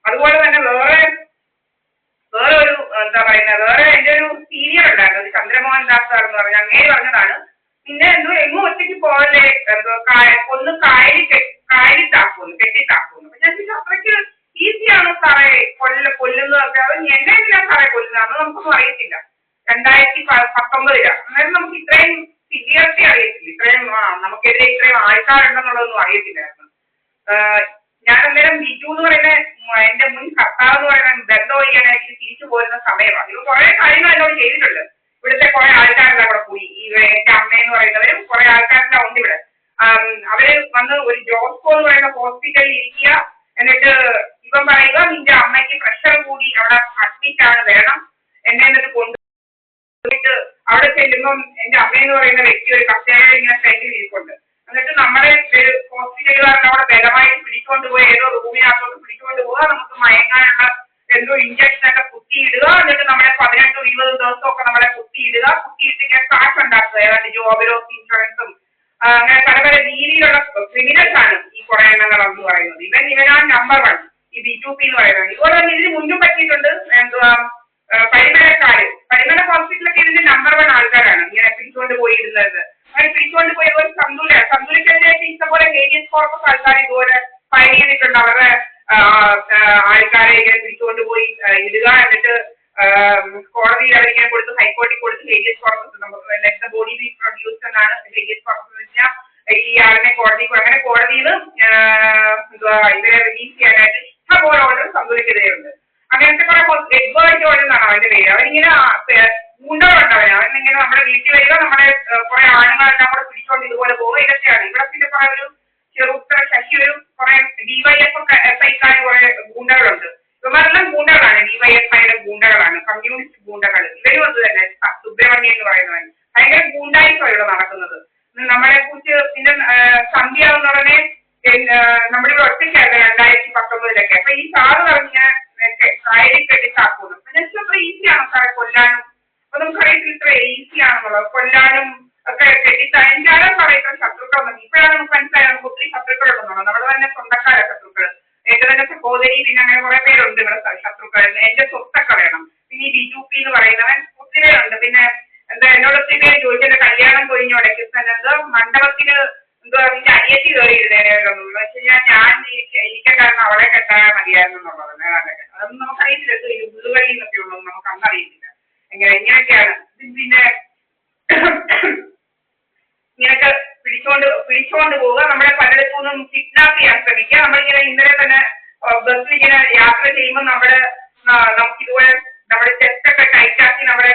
അതുപോലെ തന്നെ വേറെ ഒരു എന്താ പറയുന്നത്, വേറെ എൻ്റെ ഒരു സീനിയർ ഉണ്ടായിരുന്നു, ചന്ദ്രമോഹൻ ദാസ് സാർ എന്ന് പറഞ്ഞ, അങ്ങേര് പറഞ്ഞതാണ്, പിന്നെ എങ്ങും ഒറ്റയ്ക്ക് പോകല്ലേ, ഒന്ന് കായലിത്താക്കുന്നു, കെട്ടിത്താക്കുന്നു. അപ്പൊ ഞാൻ അത്രയ്ക്ക് ഈസിയാണോ സാറേ കൊല്ലുന്നതൊക്കെ? അത് എങ്ങനെയാണ് സാറേ കൊല്ലുന്നത്? അന്ന് നമുക്കൊന്നും അറിയത്തില്ല. 2019 അന്നേരം നമുക്ക് ഇത്രയും സിവിയറിറ്റി അറിയത്തില്ല, ഇത്രയും നമുക്കെതിരെ ഇത്രയും ആൾക്കാരുണ്ടെന്നുള്ളതൊന്നും അറിയത്തില്ലായിരുന്നു. ഞാൻ അന്നേരം ബിജു എന്ന് പറയുന്ന എന്റെ മുൻ കർത്താവ് എന്ന് പറയുന്ന ബന്ധം വഴിയാനായിട്ട് തിരിച്ചു പോരുന്ന സമയമാണ്. ഇത് കുറെ കാര്യങ്ങൾ എന്നോട് ചെയ്തിട്ടുണ്ട്. ഇവിടുത്തെ കുറെ ആൾക്കാരെല്ലാം കൂടെ പോയി, എന്റെ അമ്മയെന്ന് പറയുന്നവരും കുറെ ആൾക്കാരെല്ലാം ഉണ്ട് ഇവിടെ. അവര് വന്ന് ഒരു ജോസ്കോ എന്ന് പറയുന്ന ഹോസ്പിറ്റലിൽ ഇരിക്കുക, എന്നിട്ട് ഇവൻ പറയുക നിന്റെ അമ്മയ്ക്ക് പ്രഷർ കൂടി അവിടെ അഡ്മിറ്റ് ആണ്, വരണം, എന്നെ എന്നിട്ട് കൊണ്ടുപോയിട്ട് അവിടെ ചെല്ലുമ്പം എന്റെ അമ്മയെന്ന് പറയുന്ന വ്യക്തി ഒരു കസേരയിൽ ഇങ്ങനെ ഫ്രണ്ടിൽ ഇരിപ്പുണ്ട്. എന്നിട്ട് നമ്മുടെ ഹോസ്പിറ്റലുകാരനെ അവിടെ ബലമായിട്ട് പിടിച്ചുകൊണ്ട് പോയി ഏതോ റൂമിനകത്തോട്ട് പിടിച്ചുകൊണ്ട് പോവുക, നമുക്ക് മയങ്ങാനുള്ള എന്തോ ഇഞ്ചക്ഷനൊക്കെ കുത്തിയിടുക, എന്നിട്ട് നമ്മളെ 18-20 ദിവസമൊക്കെ നമ്മളെ കുത്തിയിടുക, കുത്തിയിട്ട് ഇങ്ങനെ കാശ് ഉണ്ടാക്കുക, ഏതാണ്ട് ജോബ് ലോസ് ഇൻഷുറൻസും അങ്ങനെ പല പല രീതിയിലുള്ള ക്രിമിനൽസ് ആണ് ഈ കുറെ എണ്ണങ്ങൾ എന്ന് പറയുന്നത്. ഇവനാണ് നമ്പർ 1 ഈ B2P എന്ന് പറയുന്നത്. ഇതുപോലെ തന്നെ ഇതിന് മുന്നും പറ്റിയിട്ടുണ്ട്. എന്തുവാ പരിമല ഹോസ്പിറ്റലൊക്കെ ഇതിന്റെ നമ്പർ 1 ആൾക്കാരാണ് ഇങ്ങനെ പിടിച്ചുകൊണ്ട് പോയിരുന്നത്. അങ്ങനെ പിടിച്ചുകൊണ്ട് പോയ ഒരു സന്തുലിക്കെതിരായിട്ട് ഇഷ്ടംപോലെ ഹേരിയസ് കോർപ്പസ് ആൾക്കാർ ഇതുപോലെ ഫയൽ ചെയ്തിട്ടുണ്ട്. അവരുടെ ആൾക്കാരെ ഇങ്ങനെ പിടിച്ചുകൊണ്ട് പോയി ഇടുക, എന്നിട്ട് കോടതിയിൽ അവരിങ്ങനെ കൊടുത്ത് ഹൈക്കോടതി കൊടുത്ത് ഹേരിയസ് കോർപ്പസ് നമുക്ക് let the body B produced എന്നാണ് ഹേരിയസ് കോർപ്പസ് എന്ന് വെച്ചാൽ ഈ ആളിനെ അങ്ങനെ കോടതിയിൽ ഇവരെ റിലീസ് ചെയ്യാനായിട്ട് ഇഷ്ടംപോലെ ഓർഡർ സന്തുലിക്കെതിരെയുണ്ട്. അങ്ങനത്തെ കുറെ എഡ്വേർഡ് ജോർജ് എന്നാണ് അവന്റെ പേര്. അവരിങ്ങനെ ഗുണ്ടകളുണ്ടവൻ, അവനിങ്ങനെ നമ്മുടെ വീട്ടിൽ വരിക, നമ്മുടെ കുറെ ആണുങ്ങളെല്ലാം കൂടെ പിടിച്ചുകൊണ്ട് ഇതുപോലെ പോകുക, ഇതൊക്കെയാണ്. ഇവിടെ പിന്നെ കുറെ ഒരു ചെറുത്ര ശശി ഒരു കുറെ DYFI കുറെ ഗുണ്ടകളുണ്ട്. ഇവരെല്ലാം ഗുണ്ടകളാണ്, DYFIയുടെ ഗുണ്ടകളാണ്, കമ്മ്യൂണിസ്റ്റ് ഗുണ്ടകൾ. ഇവരും അത് തന്നെ. സുബ്രഹ്മണ്യൻ എന്ന് പറയുന്നവൻ ഭയങ്കര ഗുണ്ടായിട്ടാണ് ഇവിടെ നടക്കുന്നത്. നമ്മളെ കുറിച്ച് പിന്നെ സന്ധ്യ എന്ന് പറഞ്ഞ നമ്മളിവിടെ ഒറ്റയ്ക്കായിരുന്നു 2019 അപ്പൊ ഈ സാറ് പറഞ്ഞ കായലിൽ കെട്ടിത്താക്കുന്നു. അത്ര ഈസിയാണോ സാറെ കൊല്ലാനും? അപ്പൊ നമുക്കറിയത്തില്ല ഇത്ര ഈസിയാണെന്നുള്ളത്, കൊല്ലാനും ഒക്കെ കെട്ടിത്താൻ പറയത്ര ശത്രുക്കളൊന്നും. ഇപ്പോഴാണ് നമുക്ക് മനസ്സിലായത് നമുക്ക് ഒത്തിരി ശത്രുക്കളുണ്ടെന്നുള്ളത്. നമ്മുടെ തന്നെ സ്വന്തക്കാരെ ശത്രുക്കൾ, എന്റെ തന്നെ സഹോദരി, പിന്നെ അങ്ങനെ കുറെ പേരുണ്ട് ഇവിടെ ശത്രുക്കൾ. എന്റെ സ്വത്തൊക്കെ വേണം. പിന്നെ ഈ B2P എന്ന് പറയുന്നവൻ ഒത്തിരി പേരുണ്ട്. പിന്നെ എന്താ എന്നോട് ഒത്തിരി പേര് ചോദിച്ചത് കല്യാണം കഴിഞ്ഞോടൊക്കെ എന്തോ മണ്ഡപത്തിന് എന്തോ അതിന്റെ അനിയത്തി കയറി ഇരുന്നേനെന്ന് വെച്ച് കഴിഞ്ഞാൽ ഞാൻ ഇരിക്കണ്ടായിരുന്നു, അവളെ കെട്ടാൻ മതിയായിരുന്നു എന്നുള്ളത്. അതൊന്നും നമുക്കറിയത്തില്ല. ഉള്ളുകളിൽ നിന്നൊക്കെ ഉള്ളൂ, നമുക്ക് അന്നറിയത്തില്ല. ഇങ്ങനെയൊക്കെയാണ്. പിന്നെ ഇങ്ങനെയൊക്കെ പിടിച്ചോണ്ട് പോവുക, നമ്മളെ പലയിടത്തുനിന്നും കിഡ്നാപ്പ് ചെയ്യാൻ ശ്രമിക്കുക. നമ്മളിങ്ങനെ ഇന്നലെ തന്നെ ബസ്സിൽ ഇങ്ങനെ യാത്ര ചെയ്യുമ്പോൾ നമുക്കിതുപോലെ നമ്മുടെ ചെസ്റ്റൊക്കെ ടൈറ്റാക്കി നമ്മുടെ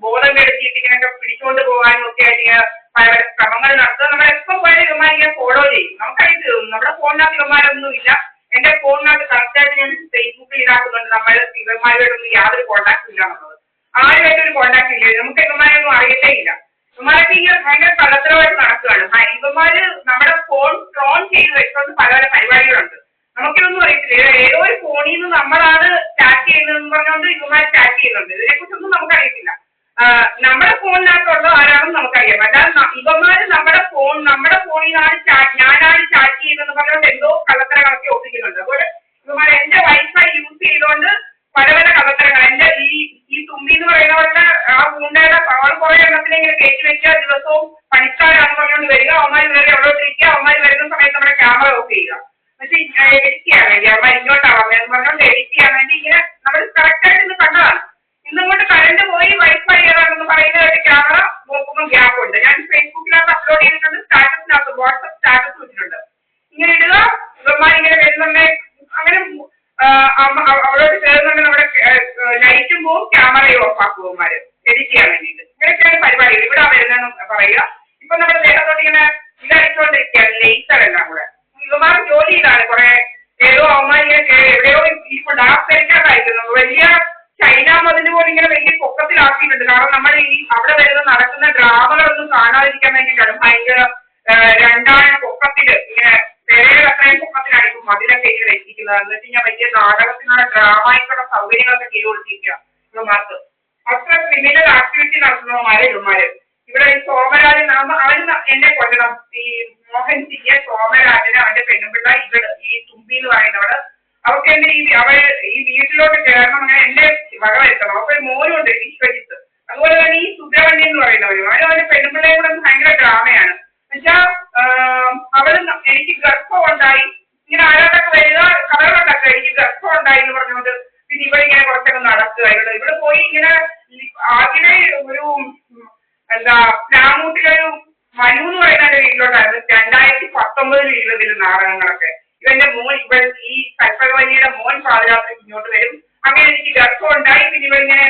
ബോധം കെടുത്തിയിട്ട് ഇങ്ങനെയൊക്കെ പിടിച്ചുകൊണ്ട് പോകാനും ഒക്കെ ആയിട്ട് പല ശ്രമങ്ങൾ നടത്തുക. നമ്മളെപ്പോൾ പോയാലും ഇവന്മാരിങ്ങനെ ഫോളോ ചെയ്യും. നമുക്കറിയത്തില്ല, നമ്മുടെ ഫോണിനകത്ത് ഇവന്മാരൊന്നും ഇല്ല. എന്റെ ഫോണിനകത്ത് കറക്റ്റായിട്ട് ഞാൻ ഫേസ്ബുക്കിൽ ഇടാക്കുന്നുണ്ട്. നമ്മൾ ഇവന്മാരുമായിട്ടൊന്നും യാതൊരു കോണ്ടാക്റ്റും ഇല്ല എന്നുള്ളത്. ആരുമായിട്ടൊരു കോണ്ടാക്ട് ഇല്ല. നമുക്ക് ഇവന്മാരൊന്നും അറിയത്തേ ഇല്ല. ഇവന്മാരൊക്കെ ഇങ്ങനെ ഭയങ്കര കള്ളത്തരമായിട്ട് നടക്കുകയാണ്. ഇവന്മാര് നമ്മുടെ ഫോൺ ട്രോൺ ചെയ്ത് വെച്ചുകൊണ്ട് പല പല പരിപാടികളുണ്ട്. നമുക്കിതൊന്നും അറിയത്തില്ല. ഏതോ ഒരു ഫോണിൽ നിന്ന് നമ്മളാണ് ചാറ്റ് ചെയ്യുന്നതെന്ന് പറഞ്ഞുകൊണ്ട് ഇവന്മാർ ചാറ്റ് ചെയ്യുന്നുണ്ട്. ഇതിനെ കുറിച്ചൊന്നും നമുക്കറിയത്തില്ല. നമ്മുടെ ഫോണിനകത്തുള്ള ആരാണെന്ന് നമുക്കറിയാം. അല്ലാതെ ഇവന്മാര് നമ്മുടെ ഫോണിൽ നിന്നാണ് ഞാനാണ് ചാറ്റ് ചെയ്യുന്നതെന്ന് പറഞ്ഞുകൊണ്ട് എന്തോ കള്ളത്തരങ്ങളൊക്കെ ഒപ്പിക്കുന്നുണ്ട്. അതുപോലെ ഇവന്മാർ എന്റെ വൈഫൈ യൂസ് ചെയ്തുകൊണ്ട് പല പല കള്ളത്തരങ്ങൾ, എന്റെ ഈ തുമ്പി എന്ന് പറയുന്നവരുടെ ആ ഗുണ്ടയുടെ അവൾ കുറെ എണ്ണത്തിനെ ഇങ്ങനെ കയറ്റി വെക്കുക, ദിവസവും പണിക്കാരാണെന്ന് പറഞ്ഞുകൊണ്ട് വരിക, അവന്മാർ വരെ എവിടോട്ട് ഇരിക്കുക, അവന്മാർ വരുന്ന സമയത്ത് നമ്മുടെ ക്യാമറ ഓഫ് ചെയ്യുക, പക്ഷേ എഡിറ്റ് ചെയ്യാൻ വേണ്ടി അവന്മാർ ഇങ്ങോട്ടാവാം എന്ന് പറഞ്ഞുകൊണ്ട് എഡിറ്റ് ചെയ്യാൻ വേണ്ടി ഇങ്ങനെ നമ്മൾ കറക്റ്റായിട്ട് ഇന്ന് കണ്ടതാണ്. ഇന്നിങ്ങോട്ട് കറണ്ട് പോയി വൈഫൈ ഏതാണെന്ന് പറയുന്നതായിട്ട് ക്യാമറ നോക്കുമ്പോൾ ഗ്യാപ്പ് ഉണ്ട്. ഞാൻ ഫേസ്ബുക്കിനകത്ത് അപ്ലോഡ് ചെയ്തിട്ടുണ്ട്, സ്റ്റാറ്റസിനകത്ത് വാട്സ്ആപ്പ് സ്റ്റാറ്റസ് വെച്ചിട്ടുണ്ട്. ഇങ്ങനെ ഇടുക, ഇവന്മാർ ഇങ്ങനെ വരുന്നുണ്ട്, അങ്ങനെ അവളോട് ചേർന്നുകൊണ്ട് നമ്മുടെ ലൈറ്റും പോവും, ക്യാമറയും ഓഫ് ആക്കും ഇവന്മാര് എഡിറ്റ് ചെയ്യാൻ വേണ്ടിയിട്ട്. ഇങ്ങനെയൊക്കെയാണ് പരിപാടികൾ. ഇവിടെ വരുന്നതെന്ന് പറയുക. ഇപ്പൊ നമ്മുടെ ദേഹത്തോട്ട് ഇങ്ങനെ ഇതടിച്ചുകൊണ്ടിരിക്കുകയാണ് ലേസർ എല്ലാം കൂടെ. ഇവന്മാർ ജോലി ചെയ്താണ് കുറെ ഏതോ അവന്മാരിങ്ങനെ എവിടെയോ ഇരിപ്പുണ്ട്. ആ സ്ഥലക്കാരായിരുന്നു വലിയ ചൈന മതിന് പോലും ഇങ്ങനെ വലിയ പൊക്കത്തിലാക്കിയിട്ടുണ്ട്. കാരണം നമ്മൾ ഈ അവിടെ വരുന്ന നടക്കുന്ന ഡ്രാമകളൊന്നും കാണാതിരിക്കാൻ വേണ്ടിയിട്ടാണ് ഭയങ്കര 2 പൊക്കത്തില് ഇങ്ങനെ വേറെ അത്രയും പൊക്കത്തിലാണ് ഇപ്പൊ മതിലൊക്കെ ഇങ്ങനെ എത്തിക്കുന്നത്. എന്ന് വെച്ച് കഴിഞ്ഞാൽ വലിയ നാടകത്തിനുള്ള ഡ്രാമയ്ക്കുള്ള സൗകര്യങ്ങളൊക്കെ ചെയ്തു കൊടുത്തിരിക്കുക ഇവന്മാർക്ക്. അത്ര ക്രിമിനൽ ആക്ടിവിറ്റി നടത്തുന്നവന്മാരെ ഇവന്മാര്. ഇവിടെ ഈ സോമരാജൻ അവന് എന്നെ കൊല്ലണം. ഈ മോഹൻ സിംഗ്, സോമരാജന്, അവന്റെ പെണ്ണുപിള്ള, ഇവിടെ ഈ തുമ്പി എന്ന് പറയുന്നവള്, അവർക്ക് എന്നെ അവൻ കാരണം അങ്ങനെ എന്റെ വക വരുത്തണം. അപ്പൊ ഒരു മോനും ഉണ്ട് വിശ്വജിത്ത്. അതുപോലെ തന്നെ ഈ സുബ്രഹ്മണ്യൻ എന്ന് പറയുന്നവരും അവന് പെൺപിള്ളയും കൂടെ ഭയങ്കര ഡ്രാമയാണ്. എന്നുവെച്ചാൽ അവള് എനിക്ക് ഗർഭം ഉണ്ടായി ഇങ്ങനെ ആരാധൊക്കെ വരിക കഥകളുണ്ടാക്കുക എനിക്ക് ഗർഭം ഉണ്ടായി എന്ന് പറഞ്ഞുകൊണ്ട് പിന്നെ ഇവളിങ്ങനെ കുറച്ചൊക്കെ നടക്കുക. ഇവിടെ പോയി ഇങ്ങനെ ആദ്യമേ ഒരു എന്താ രാമൂട്ടിലൊരു മനു എന്ന് പറയുന്ന വീട്ടിലോട്ടായിരുന്നു 2019 നാടകങ്ങളൊക്കെ. ഇവന്റെ മോൻ ഈ കൽപ്പകവല്ലിയുടെ മോൻ പാതിരാത്രി ഇങ്ങോട്ട് വരും. അങ്ങനെ എനിക്ക് ഗർഭം ഉണ്ടായി പിന്നെ ഇവരിങ്ങനെ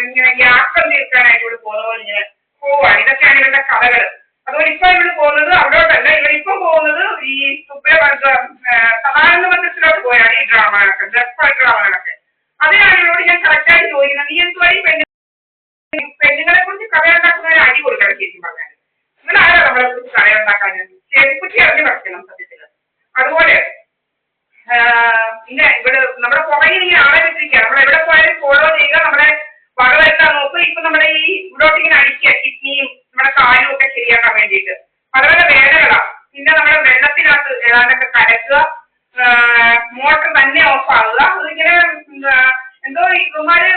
ഇങ്ങനെ യാത്ര തീർക്കാനായിട്ട് ഇവിടെ പോകുന്ന പോലെ ഇങ്ങനെ പോവാണ്. ഇതൊക്കെയാണ് ഇവരുടെ കഥകൾ. അതുപോലെ ഇപ്പൊ ഇവിടെ പോകുന്നത് അവിടോട്ടല്ല, ഇവരിപ്പൊ പോകുന്നത് ഈ സദാനന്ദ മന്ദിരത്തിലോട്ട് പോയാണ് ഈ ഡ്രാമകളൊക്കെ ഡ്രാമകളൊക്കെ. അതിനാണ് ഇവരോട് ഞാൻ കറക്റ്റായിട്ട് ചോദിക്കുന്നത്, നീ എന്തുവായി പെണ്ണുങ്ങളെ കുറിച്ച് കഥയുണ്ടാക്കുന്നവരെ അടി കൊടുക്കണം. ശരിക്കും പറഞ്ഞാൽ നിങ്ങൾ ആരാ നമ്മളെ കുറിച്ച് കഥയുണ്ടാക്കാൻ ചെറുപ്പറ്റി അറിഞ്ഞു പഠിക്കണം സത്യത്തില്. അതുപോലെ പിന്നെ ഇവിടെ നമ്മുടെ പുറകിൽ ഇങ്ങനെ ആളെ വെച്ചിരിക്കുക, നമ്മൾ എവിടെ പോയാലും ഫോളോ ചെയ്യുക, നമ്മുടെ വകവെത്താൻ നോക്കുക. ഇപ്പൊ നമ്മുടെ ഈ ഇവിടോട്ട് ഇങ്ങനെ അടിക്കുക കിഡ്നിയും നമ്മുടെ കാലും ഒക്കെ ശരിയാക്കാൻ വേണ്ടിയിട്ട് പല പല വേദനകളാണ്. പിന്നെ നമ്മുടെ വെള്ളത്തിനകത്ത് ഏതാണ്ടൊക്കെ കലക്കുക, മോട്ടർ തന്നെ ഓഫ് ആവുക. അതിങ്ങനെ എന്തോ ഇവന്മാര്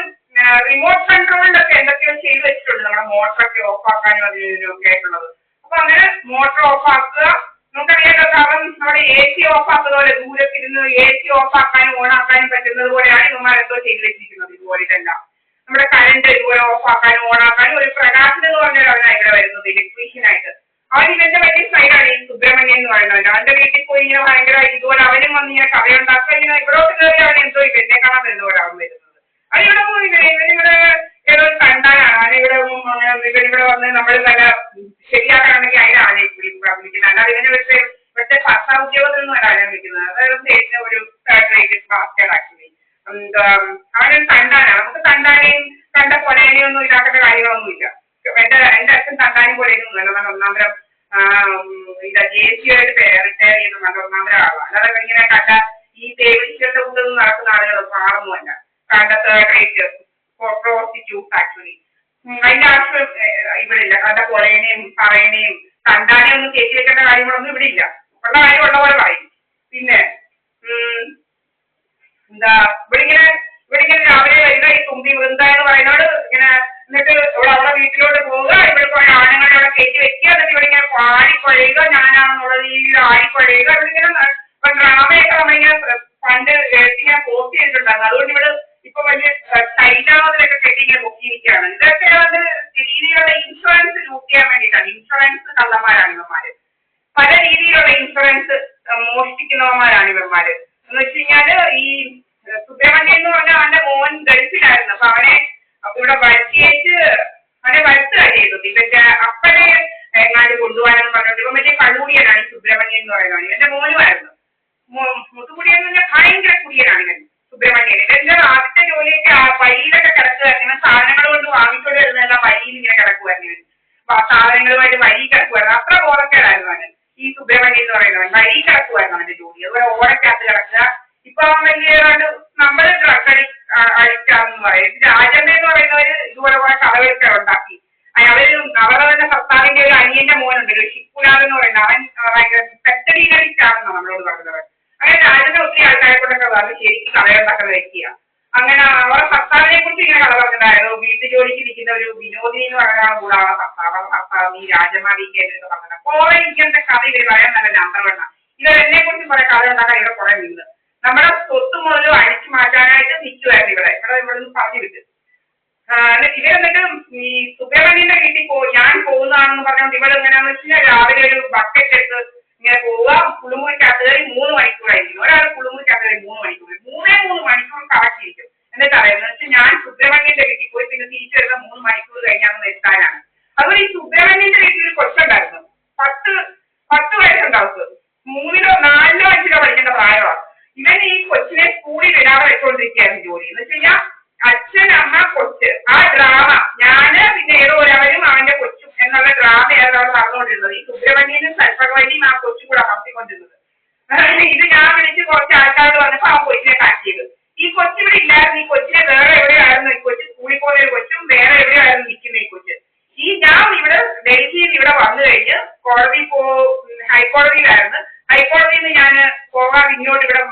റിമോട്ട് കൺട്രോളിലൊക്കെ എന്തൊക്കെയോ ചെയ്തു വെച്ചിട്ടുണ്ട് നമ്മുടെ മോട്ടറൊക്കെ ഓഫ് ആക്കാനും അതിനൊക്കെ ആയിട്ടുള്ളത്. അപ്പൊ അങ്ങനെ മോട്ടർ ഓഫ് ആക്കുക. നമുക്കറിയാലോ, കാരണം നമ്മുടെ AC ഓഫ് ആക്കുന്ന പോലെ ദൂരത്തിരുന്ന് AC ഓഫ് ആക്കാനും ഓൺ ആക്കാനും പറ്റുന്നത് പോലെയാണ് ഇവന്മാരെന്തോ ചെയ്തു വെച്ചിരിക്കുന്നത്. ഇതുപോലെ ഇതെല്ലാം നമ്മുടെ കറണ്ട് ഇതുപോലെ ഓഫ് ആക്കാനും ഓൺ ആക്കാനും ഒരു പ്രകാശൻ എന്ന് പറഞ്ഞൊരു അവനാണ് ഇവിടെ വരുന്നത് ഇലക്ട്രീഷ്യനായിട്ട്. അവൻ ഇവന്റെ വലിയ സൈഡാണ് ഈ സുബ്രഹ്മണ്യൻ എന്ന് പറയുന്നത്. അവന്റെ വീട്ടിൽ പോയി ഇങ്ങനെ ഭയങ്കര ഇതുപോലെ അവനും വന്ന് ഇങ്ങനെ കഥയുണ്ടാക്കുക. ഇങ്ങനെ ഇവിടോട്ട് കയറി അവൻ എന്തോ എന്നെ കാണാൻ വരുന്നപോലെ അവൻ വരുന്നത്. അത് ഇവിടെ പോയി ഇവനിവിടെ ഏതോ കണ്ടാലാണ് അവനിവിടെ ഇവനിവിടെ വന്ന് നമ്മൾ നല്ല ശരിയാക്കണമെങ്കിൽ അതിനാണ് വിളിക്കുന്നത്. അല്ലാതെ ഇവനെ വെച്ച് ഇവിടുത്തെ ഭാഷാ ഉദ്യോഗത്തിനൊന്നും അല്ല ഞാൻ വിളിക്കുന്നത്. അതായത് ഒരു തേർഡ് റേറ്റ് മാസ്റ്റർ ആക്ച്വലി. അവനൊരു തണ്ടാനാണ്. നമുക്ക് തണ്ടാനെയും കണ്ട കൊലേനെയും ഒന്നും ഇതാക്കേണ്ട കാര്യങ്ങളൊന്നും ഇല്ല. എന്റെ അച്ഛൻ തണ്ടാനും കൊലയൊന്നും അല്ല. നല്ല ഒന്നാന്തരം JC-ആയിട്ട് റിട്ടയർ ചെയ്ത് നല്ല ഒന്നാന്തരം ആളാണ്. അല്ലാതെ ഇങ്ങനെ കണ്ട ഈ ദേവീശ്വരന്റെ കൂടെ നടക്കുന്ന ആളുകളൊന്നും ആളൊന്നുമല്ല. കണ്ട തേർഡ് റേറ്റ് പ്രോസ്റ്റിറ്റ്യൂട്ട് ആക്ച്വലി. അതിന്റെ ആവശ്യം ഇവിടെ ഇല്ല. കണ്ട കൊലേനെയും പറയനെയും തണ്ടാനെയും ഒന്നും കയറ്റി വെക്കേണ്ട കാര്യങ്ങളൊന്നും ഇവിടെ ഇല്ല. ഉള്ള കാര്യം ഉള്ള പോലെ പറയും. പിന്നെ എന്താ ഇവിടെ ഇങ്ങനെ രാവിലെ വരുന്ന ഈ തുമ്പി വൃന്ദ എന്ന് പറയുന്നവട് ഇങ്ങനെ എന്നിട്ട് അവിടെ വീട്ടിലോട്ട് പോവുക. ഇവിടെ കുറെ ആണുങ്ങളെ അവിടെ കയറ്റി വെക്കുക. എന്നിട്ട് ഇവിടെ ഇങ്ങനെ ആടിക്കൊഴയുക, ഞാനാണെന്നുള്ളത് ഈ ആടിക്കൊഴയുക. ഇവിടെ ഇങ്ങനെ ഡ്രാമയൊക്കെ നമ്മളിങ്ങനെ പണ്ട് ഇങ്ങനെ പോസ്റ്റ് ചെയ്തിട്ടുണ്ടായിരുന്നു. അതുകൊണ്ട് ഇവിടെ ഇപ്പൊ വലിയ ചൈനാതിലൊക്കെ കെട്ടി ഇങ്ങനെ പൊക്കിയിരിക്കുകയാണ്. ഇതൊക്കെ രീതിയിലുള്ള ഇൻഷുറൻസ് ലൂട്ട് ചെയ്യാൻ വേണ്ടിയിട്ടാണ്. ഇൻഷുറൻസ് കള്ളന്മാരാണ് ഇവന്മാര്. പല രീതിയിലുള്ള ഇൻഷുറൻസ് മോഷ്ടിക്കുന്നവന്മാരാണ് ഇവന്മാര്. എന്ന് വെച്ച് കഴിഞ്ഞാല് ഈ സുബ്രഹ്മണ്യൻ എന്ന് പറഞ്ഞാൽ അവന്റെ മോൻ ഗൾഫിലായിരുന്നു. അപ്പൊ അവനെ ഇവിടെ വരുത്തിയേച്ച് അവനെ വരുത്തുകയാണ് ചെയ്തത്. ഇവന്റെ അപ്പനെ എങ്ങാണ്ട് കൊണ്ടുപോകാനെന്ന് പറഞ്ഞിട്ട് ഇവൻ വലിയ കള്ളുകുടിയനാണ് ഈ സുബ്രഹ്മണ്യൻ എന്ന് പറയുന്നത്. ഇവന്റെ മോനുമായിരുന്നു. മുതുകുടിയൻ എന്ന് പറഞ്ഞാൽ ഭയങ്കര കുടിയനാണ് ഇവൻ സുബ്രഹ്മണ്യൻ. ഇവന്റെ ആദ്യത്തെ ജോലിയൊക്കെ വഴിയിലൊക്കെ കിടക്കുമായിരുന്നു. ഇവൻ സാധനങ്ങൾ കൊണ്ട് വാങ്ങിക്കൊണ്ട് വരുന്നതെല്ലാം വഴിയിൽ ഇങ്ങനെ കിടക്കുമായിരുന്നു. ഇവൻ സാധനങ്ങളുമായിട്ട് വഴി കിടക്കുമായിരുന്നു. അത്ര ബോധക്കേടായിരുന്നു അവന് ഈ സുബ്രഹ്മണ്യൻ എന്ന് പറയുന്നവൻ. വഴി കിടക്കുമായിരുന്നു അവന്റെ ജോലി. അതുപോലെ ഓടക്കകത്ത് കിടക്കുക. ഇപ്പൊ അവൻ വലിയ നമ്മള് ഡ്രഗ് അഡിക്റ്റാണെന്ന് പറയും. രാജമ്മ എന്ന് പറയുന്നവര് ഇതുപോലെ കുറെ കഥകളൊക്കെ ഉണ്ടാക്കി. അവരുടെ തന്നെ ഭർത്താവിന്റെ ഒരു അനിയന്റെ മോനുണ്ട്, ഒരു ഷിപ്പുലാൽ എന്ന് പറയുന്നത്. അവൻ ഭയങ്കര പെട്ടഡീൻ അഡിക്റ്റ് ആണെന്നാണ് നമ്മളോട് പറഞ്ഞത്. അങ്ങനെ രാജന്റെ ഒത്തിരി ആൾക്കാരെ കൊണ്ടൊക്കെ പറഞ്ഞ് ശരിക്കും കഥയുണ്ടാക്കുന്ന വ്യക്തിയാണ്. അങ്ങനെ അവരുടെ ഭർത്താവിനെ കുറിച്ച് ഇങ്ങനെ കഥ പറഞ്ഞിട്ടുണ്ടായിരുന്നു. വീട്ടു ജോലിക്ക് നിൽക്കുന്ന ഒരു വിനോദിനി എന്ന് പറയുന്ന കൂടെ അവരുടെ ഭർത്താവ് ഈ രാജമാവിക്ക് പറഞ്ഞത്. കുറെ ഇങ്ങനത്തെ കഥ ഇവർ പറയാൻ നല്ല നമ്പർ. ഇവരെന്നെ കുറിച്ച് കുറെ കഥ ഉണ്ടാക്കാൻ ഇവിടെ കുറെ നിന്ന് നമ്മുടെ സ്വത്ത് മുതലും അടിച്ചു മാറ്റാനായിട്ട് നിൽക്കുമായിരുന്നു ഇവിടെ നിന്ന് പറഞ്ഞു വിട്ട്. ഇവരെന്നിട്ട് ഈ സുബ്രഹ്മണ്യന്റെ വീട്ടിൽ ഞാൻ പോകുന്നതാണെന്ന് പറഞ്ഞുകൊണ്ട് ഇവിടെ എങ്ങനെയാണെന്ന് വെച്ച് കഴിഞ്ഞാൽ രാവിലെ ഒരു ബക്കറ്റ് എടുത്ത് ഇങ്ങനെ പോവുക. കുളിമുറിക്കകത്ത് കയറി 3 മണിക്കൂറായിരിക്കും. ഒരാൾ കുളിമുറിക്കകത്ത് കയറി 3 മണിക്കൂർ 3 മണിക്കൂർ കറക്റ്റിരിക്കും. എന്നിട്ട് അറിയുന്നത് വെച്ചാൽ ഞാൻ സുബ്രഹ്മണ്യന്റെ വീട്ടിൽ പോയി പിന്നെ തിരിച്ചു വരുന്ന 3 മണിക്കൂർ കഴിഞ്ഞാൽ എത്താനാണ്. അതുപോലെ ഈ സുബ്രഹ്മണ്യന്റെ വീട്ടിൽ ഒരു കൊച്ചുണ്ടായിരുന്നു. 10 വയസ്സുണ്ടാവും. 3-4 5 പഠിക്കേണ്ട പ്രായമാണ്. ഇവൻ ഈ കൊച്ചിനെ സ്കൂളിൽ വിടാതെ വെച്ചുകൊണ്ടിരിക്കുകയായിരുന്നു ജോലി. എന്ന് വെച്ച് കഴിഞ്ഞാൽ അച്ഛൻ, അമ്മ, കൊച്ച്, ആ ഡ്രാമ ഞാന് പിന്നെ ഏതോ ഒരവരും അവന്റെ കൊച്ചും എന്നുള്ള ഡ്രാമയാണ് അവർ നടന്നുകൊണ്ടിരുന്നത്. ഈ സുബ്രഹ്മണ്യനും സൽഭഗവതിയും ആ കൊച്ചും കൂടെ നടത്തിക്കൊണ്ടിരുന്നത്. ഇത് ഞാൻ വിളിച്ച് കുറച്ച് ആൾക്കാരോട് വന്നപ്പോ ആ കൊച്ചിനെ കാറ്റിയത്. ഈ കൊച്ചിവിടെ ഇല്ലായിരുന്നു. ഈ കൊച്ചിനെ വേറെ എവിടെയായിരുന്നു. ഈ കൊച്ചു സ്കൂളിൽ പോകുന്ന ഒരു കൊച്ചും വേറെ എവിടെയായിരുന്നു നിൽക്കുന്ന ഈ കൊച്ച്. ഞാൻ ഇവിടെ ഡൽഹിയിൽ ഇവിടെ വന്നു കഴിഞ്ഞ് ഹൈക്കോടതിയിലായിരുന്നു. ഹൈക്കോടതിയിൽ നിന്ന് ഞാൻ പോകാൻ ഇങ്ങോട്ട് ഇവിടെ